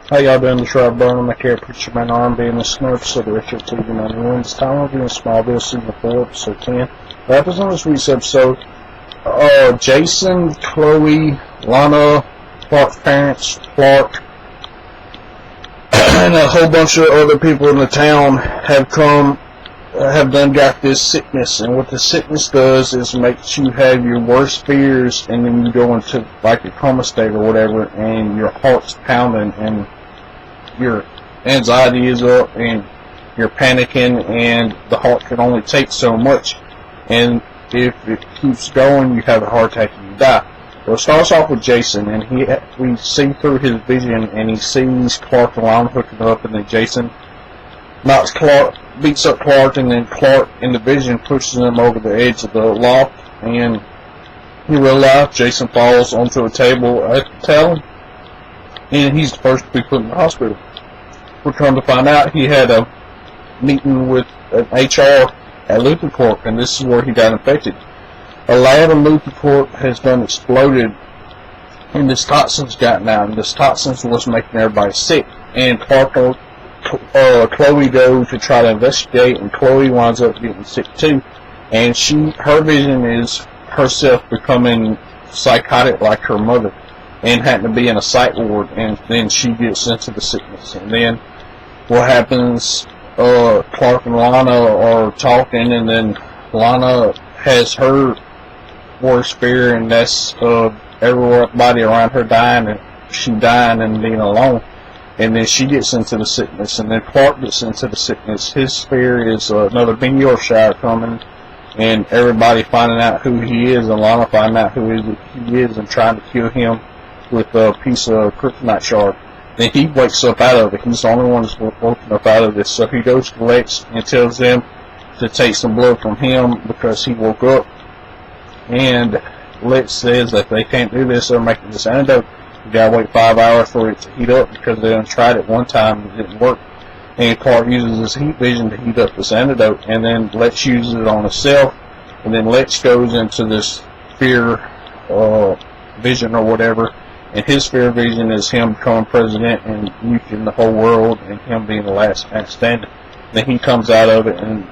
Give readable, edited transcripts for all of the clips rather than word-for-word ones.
How y'all doing? This Rob Burnham, my care preacher man R&B and the Snurf, so the Richard TV 91. This time I'll be in Smallville season 4, episode 10. What happens on this week's episode? Jason, Chloe, Lana, Clark's parents, Clark, and a whole bunch of other people in the town have got this sickness, and what the sickness does is makes you have your worst fears, and then you go into like a coma state or whatever, and your heart's pounding, and your anxiety is up, and you're panicking, and the heart can only take so much, and if it keeps going, you have a heart attack and you die. Well, it starts off with Jason, and we see through his vision, and he sees Clark and Lana hooking up, and then Jason beats up Clark, and then Clark in the vision pushes him over the edge of the loft, and in real life, Jason falls onto a table at the town, and he's the first to be put in the hospital. We're trying to find out he had a meeting with an HR at Luther Corp, and this is where he got infected. A lab in Luther Corp has done exploded, and this toxin's gotten out, and this toxin's what's making everybody sick. And Chloe goes to try to investigate, and Chloe winds up getting sick too. And her vision is herself becoming psychotic like her mother, and having to be in a psych ward, and then she gets into the sickness. And then what happens, Clark and Lana are talking, and then Lana has her worst fear, and that's everybody around her dying, and she dying and being alone. And then she gets into the sickness, and then Clark gets into the sickness. His fear is another meteor coming, and everybody finding out who he is, and Lana finding out who he is and trying to kill him with a piece of kryptonite shard. Then he wakes up out of it. He's the only one that's woken up out of this. So he goes to Lex and tells them to take some blood from him because he woke up. And Lex says that they can't do this. They're making this antidote. You gotta wait 5 hours for it to heat up because they done tried it one time and it didn't work. And Clark uses his heat vision to heat up this antidote, and then Lex uses it on himself, and then Lex goes into this fear vision or whatever, and his fear vision is him becoming president and nuking the whole world and him being the last man standing. Then he comes out of it, and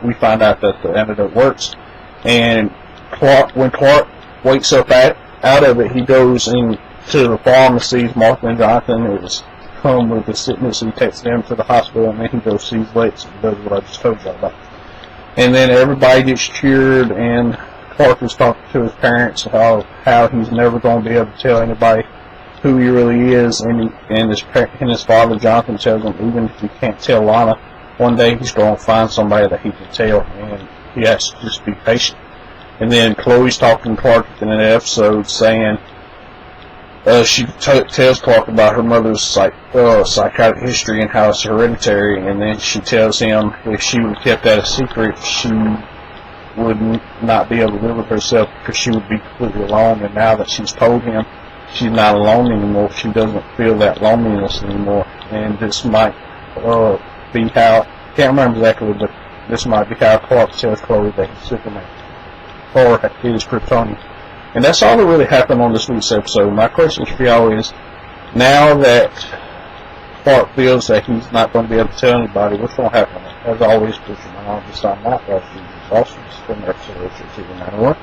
we find out that the antidote works. And when Clark wakes up out of it, he goes into the farm and sees Martha and Jonathan is come with the sickness, and he takes them to the hospital, and then he goes see Lex and does what I just told you about. And then everybody gets cured, and Clark is talking to his parents about how he's never going to be able to tell anybody who he really is, and his father Jonathan tells him even if he can't tell Lana, one day he's going to find somebody that he can tell, and he has to just be patient. And then Chloe's talking to Clark in an episode saying she tells Clark about her mother's psychotic history and how it's hereditary, and then she tells him if she would have kept that a secret, she would not be able to live with herself because she would be completely alone. And now that she's told him she's not alone anymore, she doesn't feel that loneliness anymore. And this might be how, can't remember exactly, but this might be how Clark tells Chloe that he's Superman, or he is Kryptonian. And that's all that really happened on this week's episode. My question for y'all is, now that Clark feels that he's not going to be able to tell anybody, what's going to happen? As always, pushing my arm this time out, I'll see you awesome. It's been an episode of Richard TV 91.